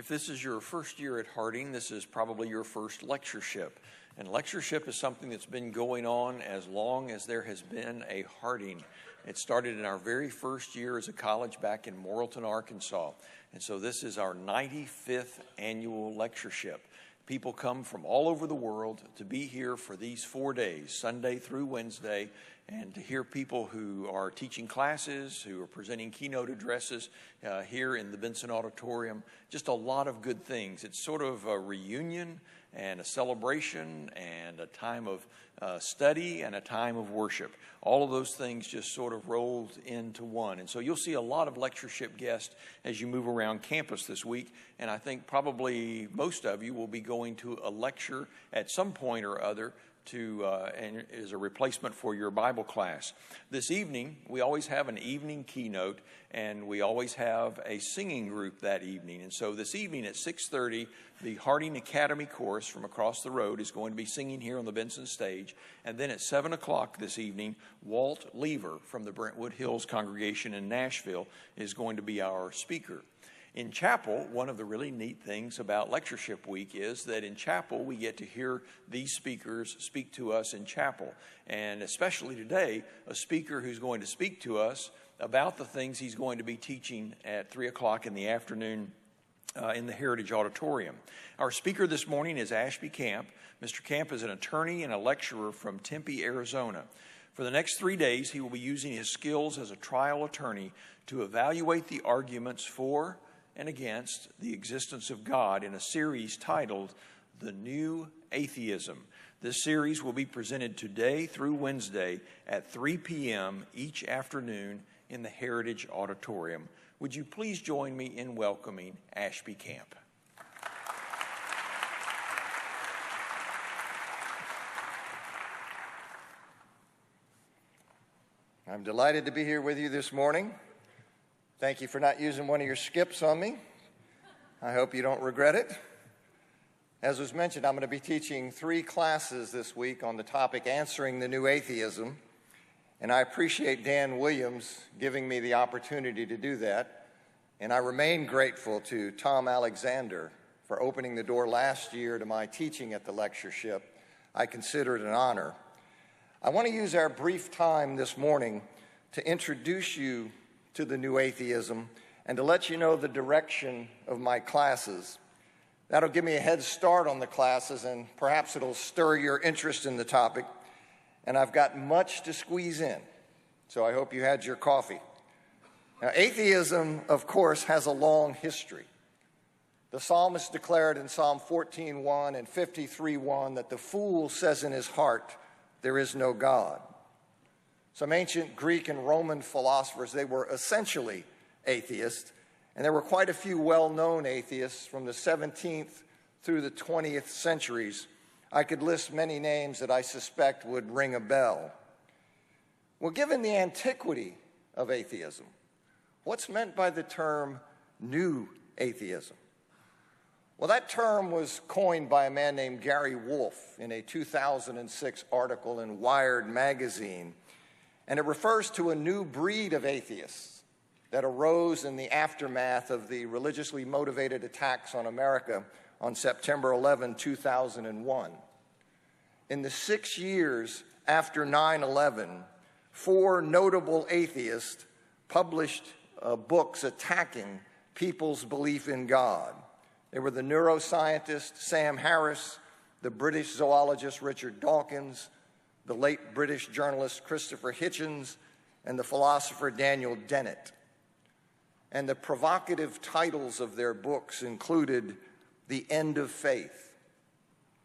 If this is your first year at Harding, this is probably your first lectureship. And lectureship is something that's been going on as long as there has been a Harding. It started in our very first year as a college back in Morrilton, Arkansas. And so this is our 95th annual lectureship. People come from all over the world to be here for these 4 days, Sunday through Wednesday, and to hear people who are teaching classes, who are presenting keynote addresses here in the Benson Auditorium. Just a lot of good things. It's sort of a reunion and a celebration and a time of study and a time of worship. All of those things just sort of rolled into one. And so you'll see a lot of lectureship guests as you move around campus this week. And I think probably most of you will be going to a lecture at some point or other and as a replacement for your Bible class. This evening, we always have an evening keynote, and we always have a singing group that evening. And so this evening at 6:30, the Harding Academy Chorus from across the road is going to be singing here on the Benson stage. And then at 7 o'clock this evening, Walt Lever from the Brentwood Hills congregation in Nashville is going to be our speaker. In chapel, one of the really neat things about Lectureship Week is that in chapel we get to hear these speakers speak to us in chapel. And especially today, a speaker who's going to speak to us about the things he's going to be teaching at 3 o'clock in the afternoon in the Heritage Auditorium. Our speaker this morning is Ashby Camp. Mr. Camp is an attorney and a lecturer from Tempe, Arizona. For the next 3 days, he will be using his skills as a trial attorney to evaluate the arguments for and against the existence of God in a series titled The New Atheism. This series will be presented today through Wednesday at 3 p.m. each afternoon in the Heritage Auditorium. Would you please join me in welcoming Ashby Camp? I'm delighted to be here with you this morning. Thank you for not using one of your skips on me. I hope you don't regret it. As was mentioned, I'm going to be teaching 3 classes this week on the topic Answering the New Atheism. And I appreciate Dan Williams giving me the opportunity to do that. And I remain grateful to Tom Alexander for opening the door last year to my teaching at the lectureship. I consider it an honor. I want to use our brief time this morning to introduce you to the New Atheism and to let you know the direction of my classes. That'll give me a head start on the classes, and perhaps it'll stir your interest in the topic. And I've got much to squeeze in, so I hope you had your coffee. Now, atheism, of course, has a long history. The psalmist declared in Psalm 14:1 and 53:1 that the fool says in his heart, there is no God. Some ancient Greek and Roman philosophers, they were essentially atheists, and there were quite a few well-known atheists from the 17th through the 20th centuries. I could list many names that I suspect would ring a bell. Well, given the antiquity of atheism, what's meant by the term new atheism? Well, that term was coined by a man named Gary Wolfe in a 2006 article in Wired magazine. And it refers to a new breed of atheists that arose in the aftermath of the religiously motivated attacks on America on September 11, 2001. In the 6 years after 9/11, 4 notable atheists published books attacking people's belief in God. They were the neuroscientist Sam Harris, the British zoologist Richard Dawkins, the late British journalist Christopher Hitchens, and the philosopher Daniel Dennett. And the provocative titles of their books included The End of Faith,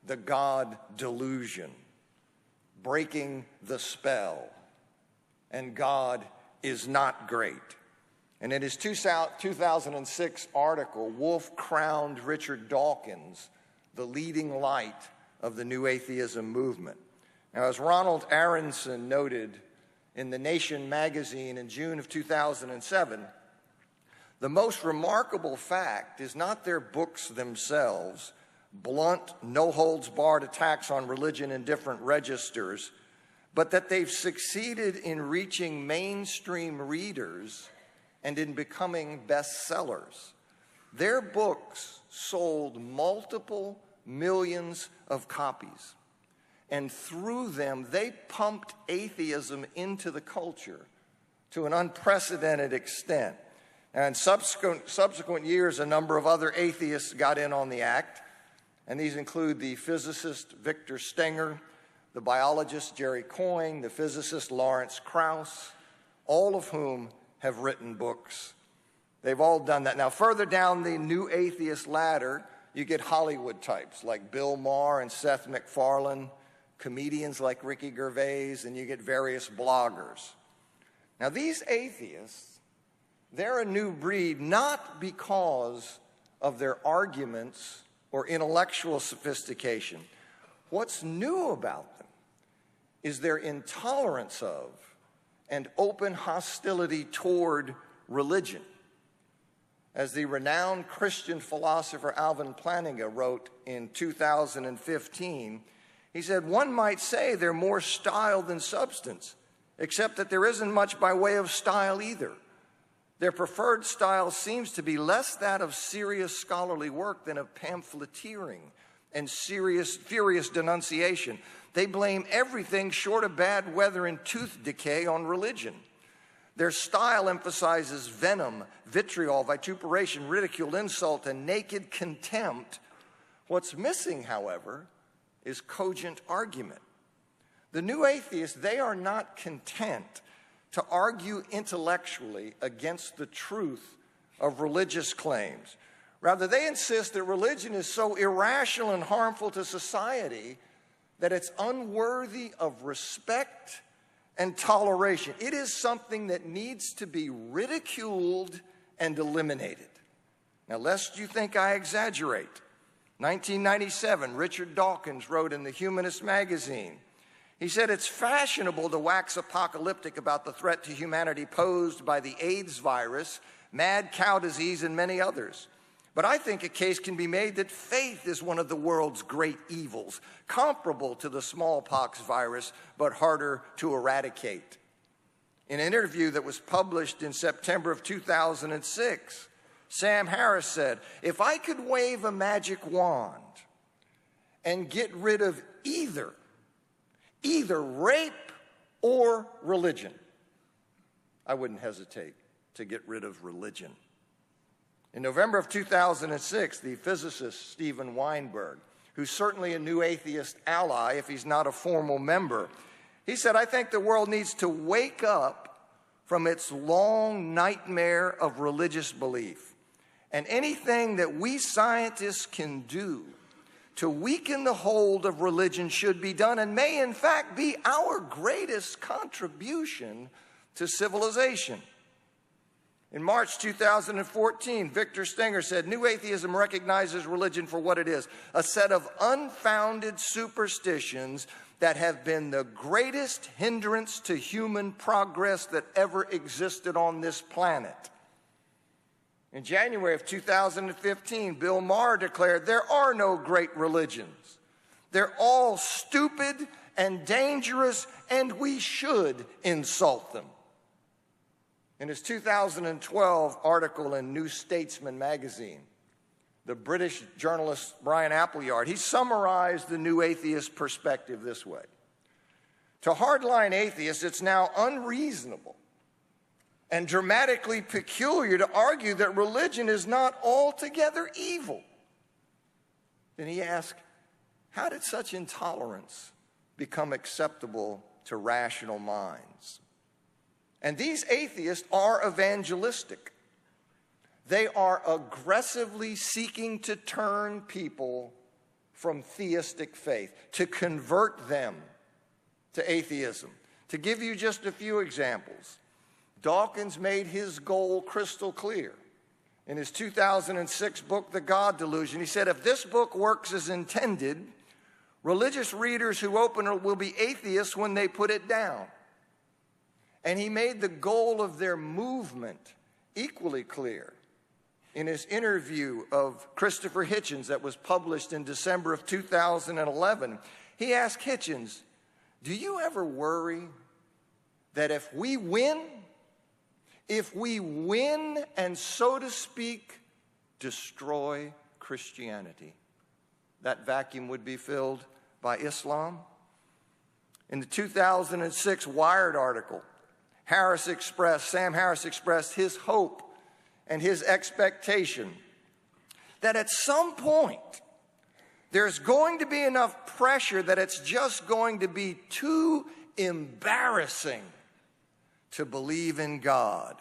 The God Delusion, Breaking the Spell, and God is Not Great. And in his 2006 article, Wolfe crowned Richard Dawkins the leading light of the New Atheism movement. Now, as Ronald Aronson noted in The Nation magazine in June of 2007, the most remarkable fact is not their books themselves, blunt, no-holds-barred attacks on religion in different registers, but that they've succeeded in reaching mainstream readers and in becoming bestsellers. Their books sold multiple millions of copies. And through them, they pumped atheism into the culture to an unprecedented extent. And in subsequent years, a number of other atheists got in on the act. And these include the physicist Victor Stenger, the biologist Jerry Coyne, the physicist Lawrence Krauss, all of whom have written books. They've all done that. Now, further down the new atheist ladder, you get Hollywood types like Bill Maher and Seth MacFarlane, comedians like Ricky Gervais, and you get various bloggers. Now, these atheists, they're a new breed not because of their arguments or intellectual sophistication. What's new about them is their intolerance of and open hostility toward religion. As the renowned Christian philosopher Alvin Plantinga wrote in 2015, he said, "One might say they're more style than substance, except that there isn't much by way of style either. Their preferred style seems to be less that of serious scholarly work than of pamphleteering and furious denunciation. They blame everything short of bad weather and tooth decay on religion. Their style emphasizes venom, vitriol, vituperation, ridicule, insult, and naked contempt. What's missing, however, is cogent argument. The new atheists, they are not content to argue intellectually against the truth of religious claims. Rather, they insist that religion is so irrational and harmful to society that it's unworthy of respect and toleration. It is something that needs to be ridiculed and eliminated. Now, lest you think I exaggerate, 1997, Richard Dawkins wrote in the Humanist magazine, he said, "It's fashionable to wax apocalyptic about the threat to humanity posed by the AIDS virus, mad cow disease, and many others. But I think a case can be made that faith is one of the world's great evils, comparable to the smallpox virus, but harder to eradicate." In an interview that was published in September of 2006, Sam Harris said, "If I could wave a magic wand and get rid of either rape or religion, I wouldn't hesitate to get rid of religion." In November of 2006, the physicist Steven Weinberg, who's certainly a new atheist ally if he's not a formal member, he said, "I think the world needs to wake up from its long nightmare of religious belief. And anything that we scientists can do to weaken the hold of religion should be done and may in fact be our greatest contribution to civilization." In March 2014, Victor Stenger said, "New atheism recognizes religion for what it is, a set of unfounded superstitions that have been the greatest hindrance to human progress that ever existed on this planet." In January of 2015, Bill Maher declared, "There are no great religions. They're all stupid and dangerous, and we should insult them." In his 2012 article in New Statesman magazine, the British journalist Brian Appleyard, he summarized the new atheist perspective this way: "To hardline atheists, it's now unreasonable and dramatically peculiar to argue that religion is not altogether evil." Then he asked, how did such intolerance become acceptable to rational minds? And these atheists are evangelistic. They are aggressively seeking to turn people from theistic faith, to convert them to atheism. To give you just a few examples, Dawkins made his goal crystal clear. In his 2006 book, The God Delusion, he said, "If this book works as intended, religious readers who open it will be atheists when they put it down." And he made the goal of their movement equally clear. In his interview of Christopher Hitchens that was published in December of 2011, he asked Hitchens, "Do you ever worry that if we win and, so to speak, destroy Christianity. That vacuum would be filled by Islam. In the 2006 Wired article, Sam Harris expressed his hope and his expectation that at some point there's going to be enough pressure that it's just going to be too embarrassing to believe in God.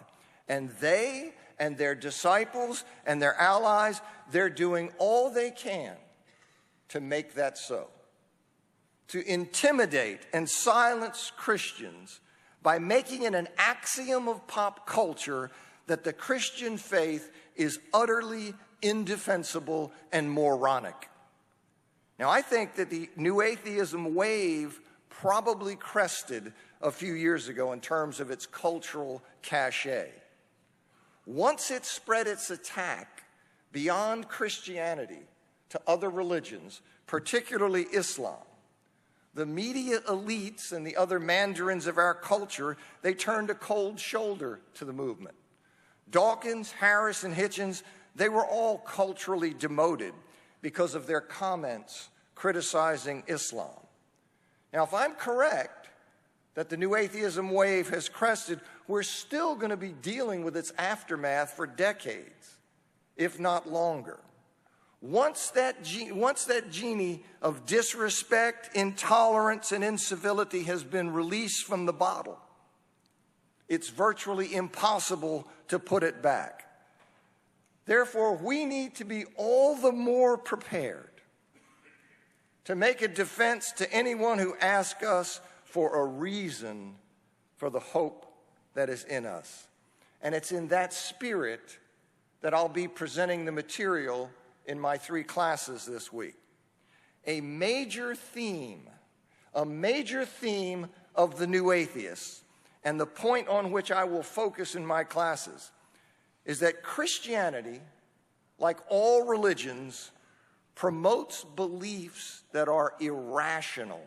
And they and their disciples and their allies, they're doing all they can to make that so. To intimidate and silence Christians by making it an axiom of pop culture that the Christian faith is utterly indefensible and moronic. Now, I think that the new atheism wave probably crested a few years ago in terms of its cultural cachet. Once it spread its attack beyond Christianity to other religions, particularly Islam, the media elites and the other mandarins of our culture, they turned a cold shoulder to the movement. Dawkins, Harris, and Hitchens, they were all culturally demoted because of their comments criticizing Islam. Now, if I'm correct that the new atheism wave has crested, we're still going to be dealing with its aftermath for decades, if not longer. Once that genie of disrespect, intolerance, and incivility has been released from the bottle, it's virtually impossible to put it back. Therefore, we need to be all the more prepared to make a defense to anyone who asks us for a reason for the hope that is in us. And it's in that spirit that I'll be presenting the material in my 3 classes this week. A major theme of the new atheists, and the point on which I will focus in my classes, is that Christianity, like all religions, promotes beliefs that are irrational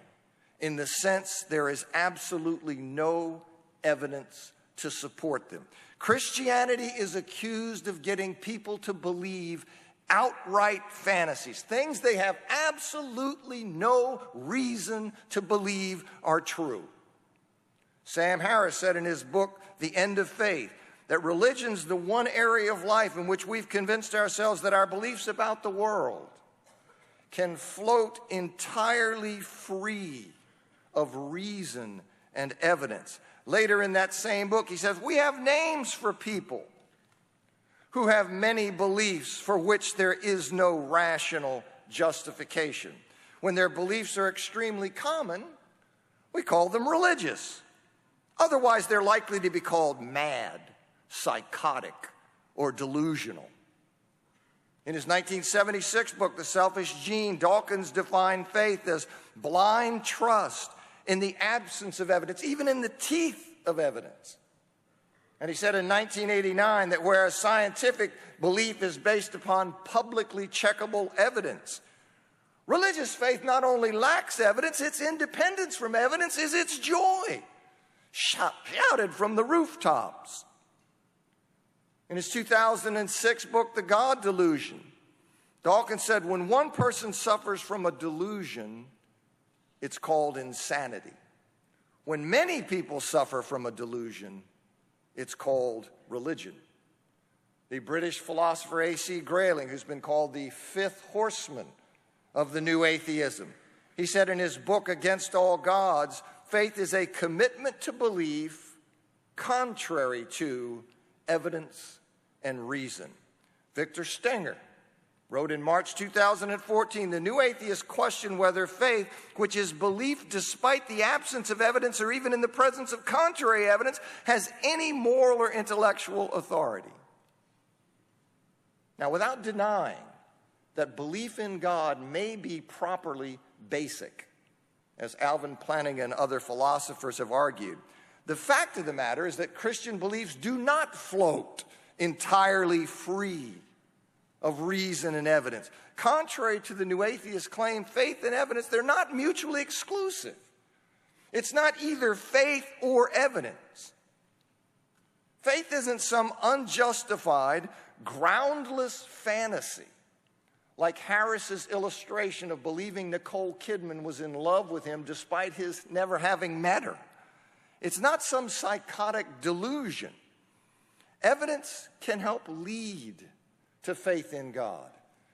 in the sense there is absolutely no evidence to support them. Christianity is accused of getting people to believe outright fantasies, things they have absolutely no reason to believe are true. Sam Harris said in his book, The End of Faith, that religion's the one area of life in which we've convinced ourselves that our beliefs about the world can float entirely free of reason and evidence. Later in that same book, he says, we have names for people who have many beliefs for which there is no rational justification. When their beliefs are extremely common, we call them religious. Otherwise, they're likely to be called mad, psychotic, or delusional. In his 1976 book, The Selfish Gene, Dawkins defined faith as blind trust in the absence of evidence, even in the teeth of evidence. And he said in 1989 that whereas scientific belief is based upon publicly checkable evidence, religious faith not only lacks evidence, its independence from evidence is its joy, shouted from the rooftops. In his 2006 book, The God Delusion, Dawkins said, when one person suffers from a delusion, it's called insanity. When many people suffer from a delusion, it's called religion. The British philosopher A.C. Grayling, who's been called the 5th horseman of the new atheism, he said in his book, Against All Gods, faith is a commitment to belief contrary to evidence and reason. Victor Stenger wrote in March 2014, the new atheists question whether faith, which is belief despite the absence of evidence or even in the presence of contrary evidence, has any moral or intellectual authority. Now, without denying that belief in God may be properly basic, as Alvin Plantinga and other philosophers have argued, the fact of the matter is that Christian beliefs do not float entirely free of reason and evidence. Contrary to the new atheist claim, faith and evidence, they're not mutually exclusive. It's not either faith or evidence. Faith isn't some unjustified, groundless fantasy, like Harris's illustration of believing Nicole Kidman was in love with him despite his never having met her. It's not some psychotic delusion. Evidence can help lead to faith in God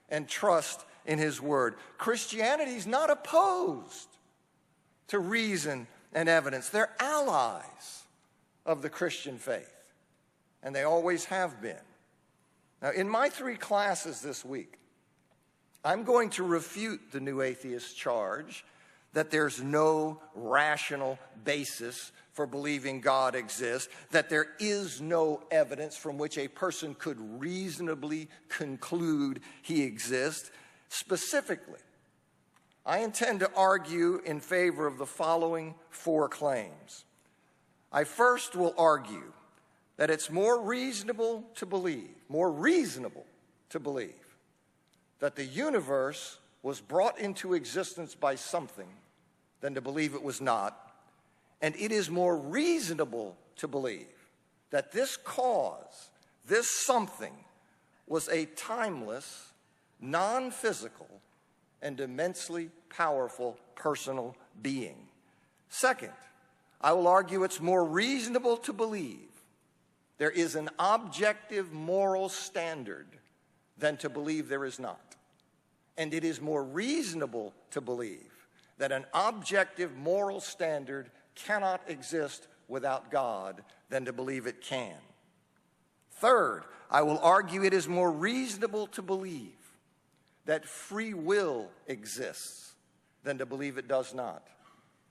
and trust in His Word. Christianity is not opposed to reason and evidence. They're allies of the Christian faith, and they always have been. Now, in my 3 classes this week, I'm going to refute the new atheist charge that there's no rational basis for believing God exists, that there is no evidence from which a person could reasonably conclude He exists. Specifically, I intend to argue in favor of the following 4 claims. I first will argue that it's more reasonable to believe that the universe was brought into existence by something than to believe it was not. And it is more reasonable to believe that this cause, this something, was a timeless, non-physical, and immensely powerful personal being. Second, I will argue it's more reasonable to believe there is an objective moral standard than to believe there is not. And it is more reasonable to believe that an objective moral standard cannot exist without God than to believe it can. Third, I will argue it is more reasonable to believe that free will exists than to believe it does not.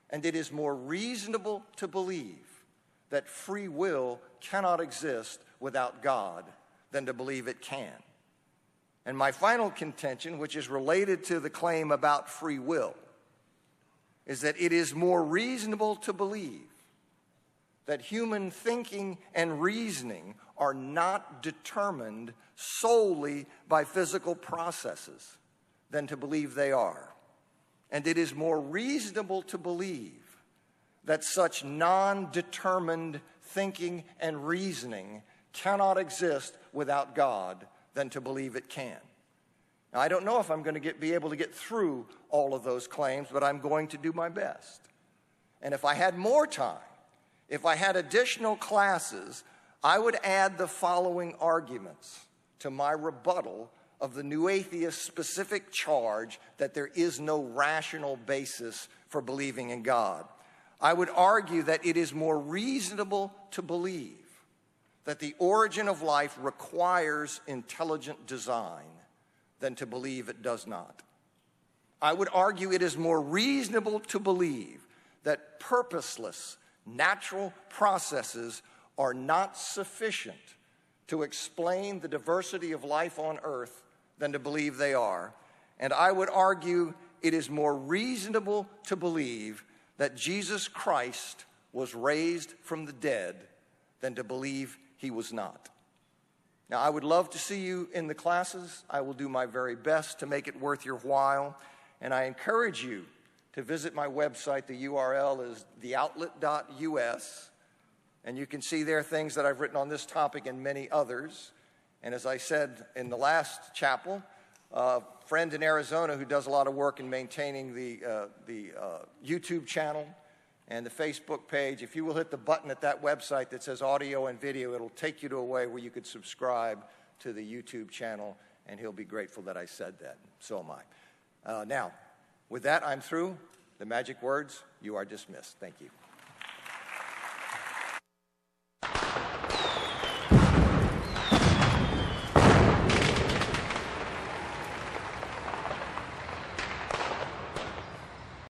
And it is more reasonable to believe that free will cannot exist without God than to believe it can. And my final contention, which is related to the claim about free will, is that it is more reasonable to believe that human thinking and reasoning are not determined solely by physical processes than to believe they are. And it is more reasonable to believe that such non-determined thinking and reasoning cannot exist without God than to believe it can. Now, I don't know if I'm going to be able to get through all of those claims, but I'm going to do my best. And if I had more time, if I had additional classes, I would add the following arguments to my rebuttal of the new atheist specific charge that there is no rational basis for believing in God. I would argue that it is more reasonable to believe that the origin of life requires intelligent design than to believe it does not. I would argue it is more reasonable to believe that purposeless natural processes are not sufficient to explain the diversity of life on earth than to believe they are. And I would argue it is more reasonable to believe that Jesus Christ was raised from the dead than to believe He was not. Now, I would love to see you in the classes. I will do my very best to make it worth your while. And I encourage you to visit my website. The URL is theoutlet.us. And you can see there things that I've written on this topic and many others. And as I said in the last chapel, a friend in Arizona who does a lot of work in maintaining the YouTube channel and the Facebook page, if you will hit the button at that website that says audio and video, it'll take you to a way where you could subscribe to the YouTube channel, and he'll be grateful that I said that. So am I. Now, with that, I'm through. The magic words, you are dismissed. Thank you.